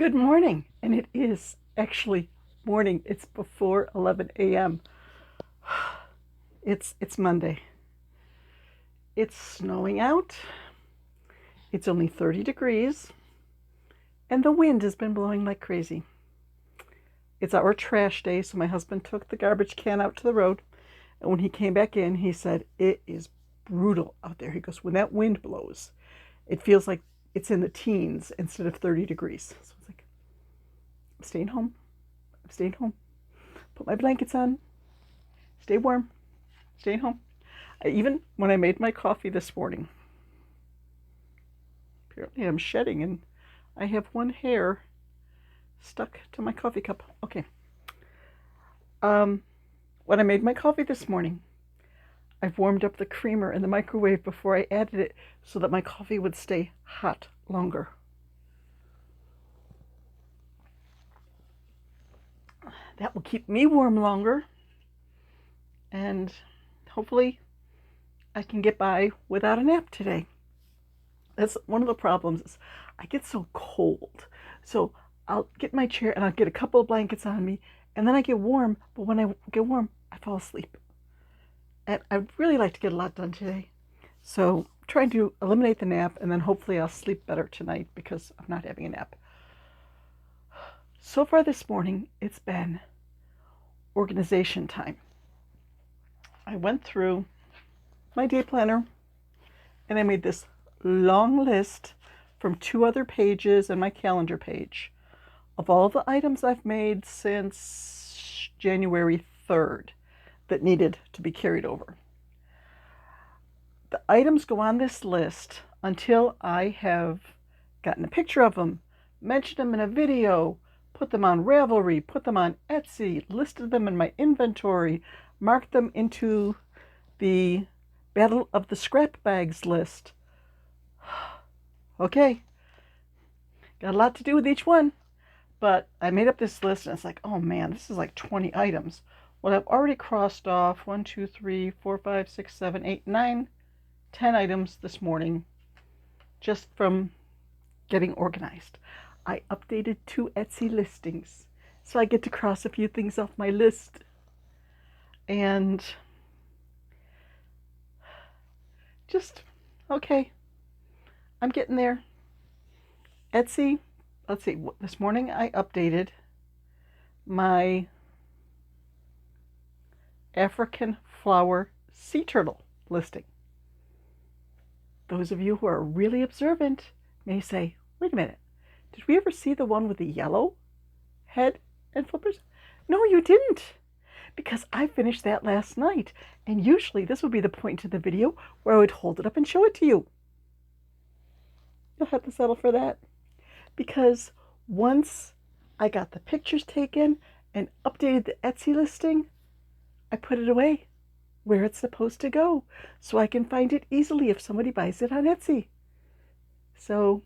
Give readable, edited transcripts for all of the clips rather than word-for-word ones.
Good morning, and it is actually morning. It's before 11 a.m. It's Monday. It's snowing out. It's only 30 degrees, and the wind has been blowing like crazy. It's our trash day, so my husband took the garbage can out to the road, and when he came back in, he said, "It is brutal out there." He goes, "When that wind blows, it feels like it's in the teens instead of 30 degrees." So I was like, I'm staying home. I'm staying home. Put my blankets on. Stay warm. Staying home. Even when I made my coffee this morning, apparently I'm shedding and I have one hair stuck to my coffee cup. Okay. When I made my coffee this morning, I've warmed up the creamer in the microwave before I added it so that my coffee would stay hot longer. That will keep me warm longer, and hopefully I can get by without a nap today. That's one of the problems is I get so cold. So I'll get my chair and I'll get a couple of blankets on me, and then I get warm, but when I get warm, I fall asleep. And I'd really like to get a lot done today. So I'm trying to eliminate the nap, and then hopefully I'll sleep better tonight because I'm not having a nap. So far this morning, it's been organization time. I went through my day planner and I made this long list from 2 other pages and my calendar page of all the items I've made since January 3rd that needed to be carried over. The items go on this list until I have gotten a picture of them, mentioned them in a video, put them on Ravelry, put them on Etsy, listed them in my inventory, marked them into the Battle of the Scrap Bags list. Okay, got a lot to do with each one, but I made up this list and it's like, oh man, this is like 20 items. Well, I've already crossed off 1, 2, 3, 4, 5, 6, 7, 8, 9, 10 items this morning just from getting organized. I updated 2 Etsy listings, so I get to cross a few things off my list. And just, okay, I'm getting there. Etsy, let's see, this morning I updated my African flower sea turtle listing. Those of you who are really observant may say, wait a minute, did we ever see the one with the yellow head and flippers? No, you didn't, because I finished that last night, and usually this would be the point in the video where I would hold it up and show it to you. You'll have to settle for that, because once I got the pictures taken and updated the Etsy listing, I put it away where it's supposed to go so I can find it easily if somebody buys it on Etsy. So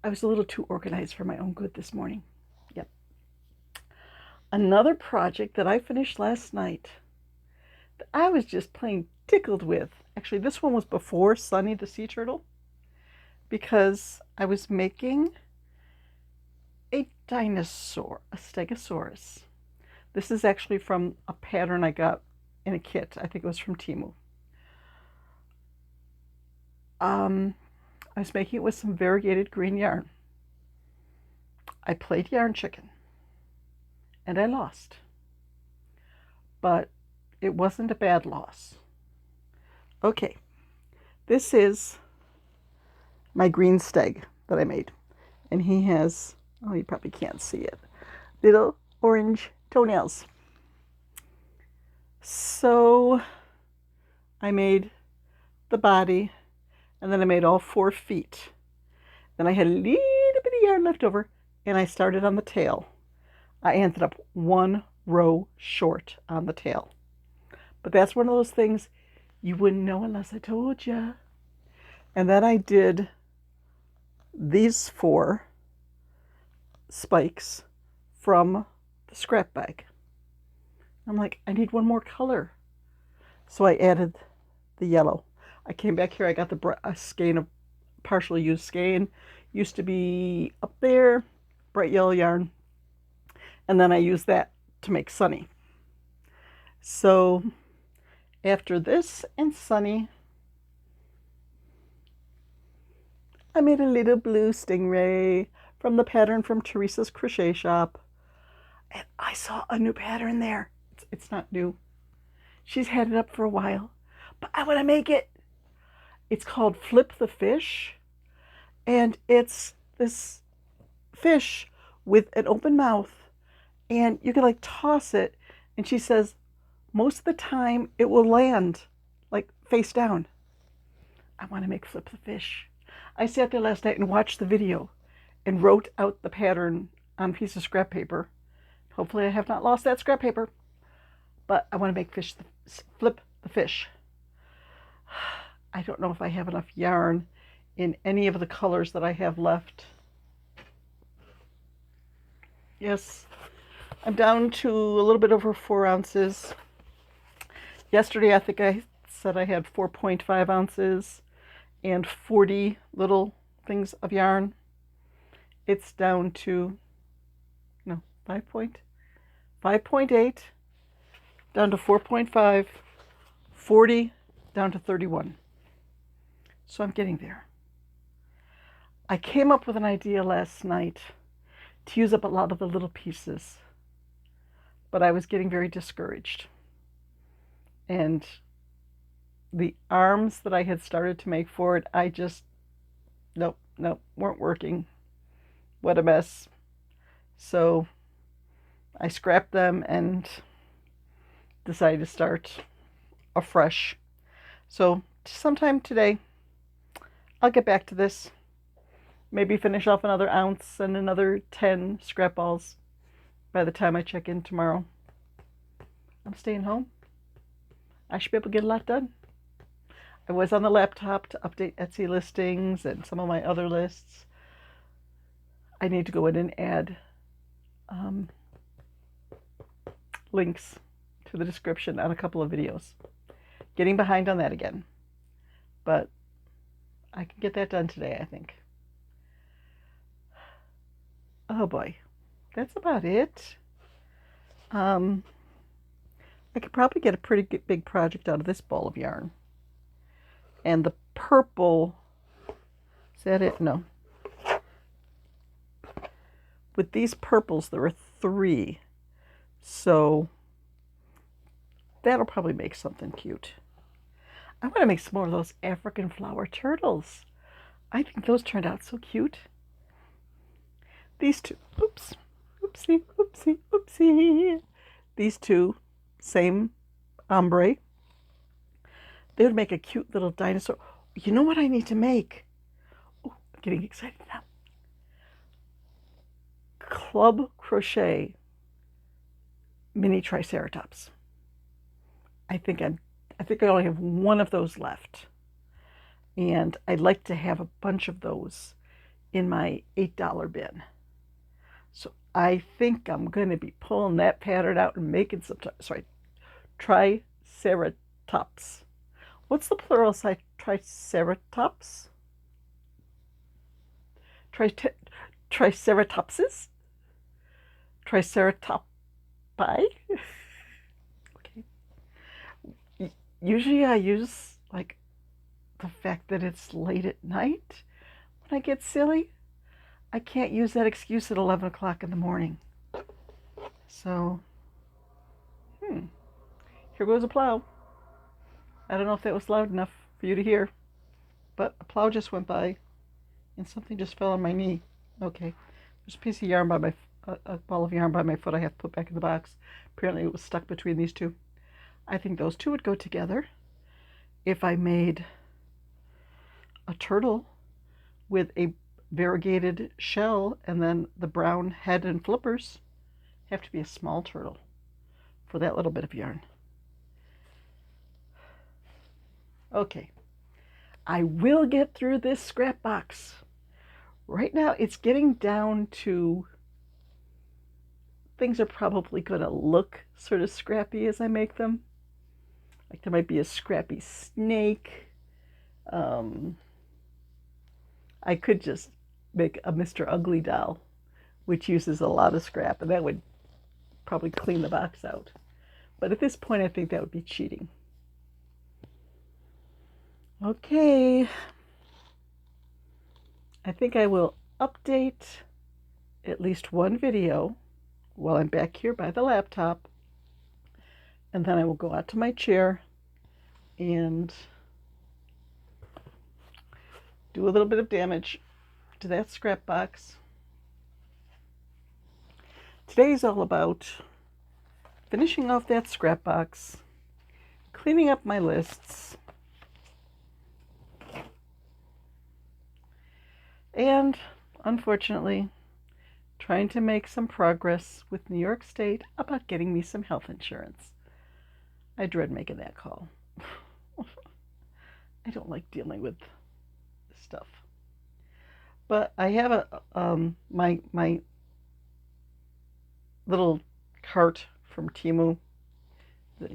I was a little too organized for my own good this morning. Yep. Another project that I finished last night that I was just plain tickled with. Actually, this one was before Sunny the sea turtle, because I was making a dinosaur, a stegosaurus. This is actually from a pattern I got in a kit. I think it was from Temu. I was making it with some variegated green yarn. I played yarn chicken and I lost, but it wasn't a bad loss. Okay, this is my green steg that I made, and he has, oh, you probably can't see it, little orange toenails. So I made the body, and then I made all 4 feet. Then I had a little bit of yarn left over, and I started on the tail. I ended up 1 row short on the tail. But that's one of those things you wouldn't know unless I told you. And then I did these 4 spikes from the scrap bag. I'm like, I need one more color. So I added the yellow. I came back here, I got a skein of partially used skein, used to be up there, bright yellow yarn, and then I used that to make Sunny. So after this and Sunny, I made a little blue stingray from the pattern from Theresa's crochet shop. And I saw a new pattern there. It's not new. She's had it up for a while, but I want to make it. It's called Flip the Fish, and it's this fish with an open mouth, and you can like toss it, and she says most of the time it will land like face down. I want to make Flip the Fish. I sat there last night and watched the video and wrote out the pattern on a piece of scrap paper. Hopefully I have not lost that scrap paper, but I want to make Flip the Fish. I don't know if I have enough yarn in any of the colors that I have left. Yes, I'm down to a little bit over 4 ounces. Yesterday I think I said I had 4.5 ounces and 40 little things of yarn. It's down to 5.8, down to 4.5, 40, down to 31. So I'm getting there. I came up with an idea last night to use up a lot of the little pieces, but I was getting very discouraged. And the arms that I had started to make for it, I just, nope, weren't working. What a mess. So I scrapped them and decided to start afresh. So sometime today, I'll get back to this. Maybe finish off another ounce and another 10 scrap balls by the time I check in tomorrow. I'm staying home. I should be able to get a lot done. I was on the laptop to update Etsy listings and some of my other lists. I need to go in and add links to the description on a couple of videos. Getting behind on that again. But I can get that done today, I think. Oh boy, that's about it. I could probably get a pretty big project out of this ball of yarn. And the purple, is that it? No. With these purples, there are 3. So that'll probably make something cute. I want to make some more of those African flower turtles. I think those turned out so cute. These 2, oops, oopsie, oopsie, oopsie. These 2, same ombre. They would make a cute little dinosaur. You know what I need to make? Oh, I'm getting excited now. Club crochet mini Triceratops. I think I only have one of those left. And I'd like to have a bunch of those in my $8 bin. So I think I'm going to be pulling that pattern out and making some, Triceratops. What's the plural side? Triceratops? Triceratopses? Triceratopi? Okay. Usually I use like the fact that it's late at night when I get silly. I can't use that excuse at 11 o'clock in the morning. So, here goes a plow. I don't know if that was loud enough for you to hear, but a plow just went by and something just fell on my knee. Okay, there's a piece of yarn by a ball of yarn by my foot I have to put back in the box. Apparently it was stuck between these 2. I think those 2 would go together if I made a turtle with a variegated shell and then the brown head and flippers. Have to be a small turtle for that little bit of yarn. Okay, I will get through this scrap box. Right now it's getting down to things are probably going to look sort of scrappy as I make them. Like there might be a Scrappy Snake. I could just make a Mr. Ugly doll, which uses a lot of scrap, and that would probably clean the box out. But at this point, I think that would be cheating. Okay. I think I will update at least one video while I'm back here by the laptop, and then I will go out to my chair and do a little bit of damage to that scrap box. Today is all about finishing off that scrap box, cleaning up my lists, and unfortunately trying to make some progress with New York State about getting me some health insurance. I dread making that call. I don't like dealing with this stuff. But I have my little cart from Temu that,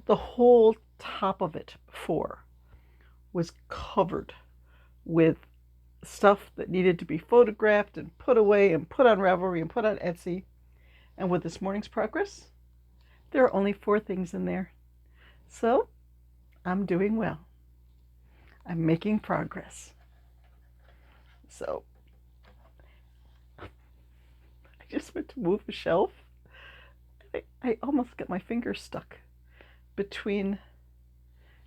the whole top of it before was covered with stuff that needed to be photographed and put away and put on Ravelry and put on Etsy. And with this morning's progress, there are only 4 things in there. So I'm doing well. I'm making progress. So I just went to move a shelf. I almost got my finger stuck between,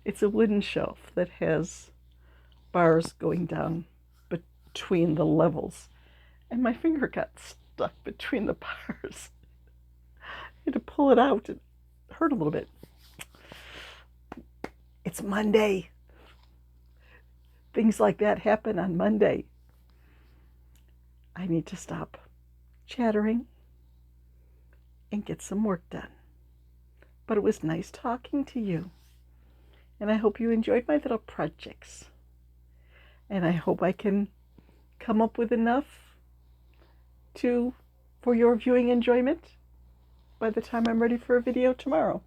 it's a wooden shelf that has bars going down between the levels, and my finger got stuck between the bars. I had to pull it out. It hurt a little bit. It's Monday. Things like that happen on Monday. I need to stop chattering and get some work done. But it was nice talking to you. And I hope you enjoyed my little projects. And I hope I can come up with enough for your viewing enjoyment by the time I'm ready for a video tomorrow.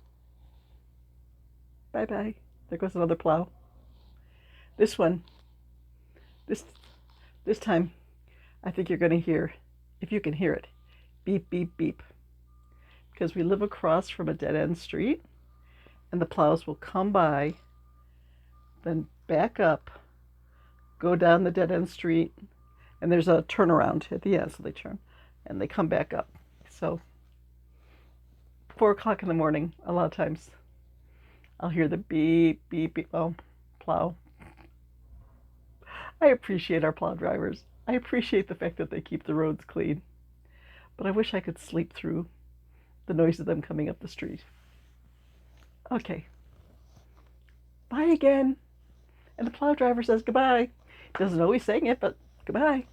Bye-bye. There goes another plow. This one, this time, I think you're going to hear, if you can hear it, beep, beep, beep. Because we live across from a dead-end street, and the plows will come by, then back up, go down the dead-end street, and there's a turnaround at the end, so they turn, and they come back up. So 4 o'clock in the morning, a lot of times, I'll hear the beep, beep, beep. Oh, plow. I appreciate our plow drivers. I appreciate the fact that they keep the roads clean. But I wish I could sleep through the noise of them coming up the street. Okay. Bye again. And the plow driver says goodbye. Doesn't always sing it, but goodbye.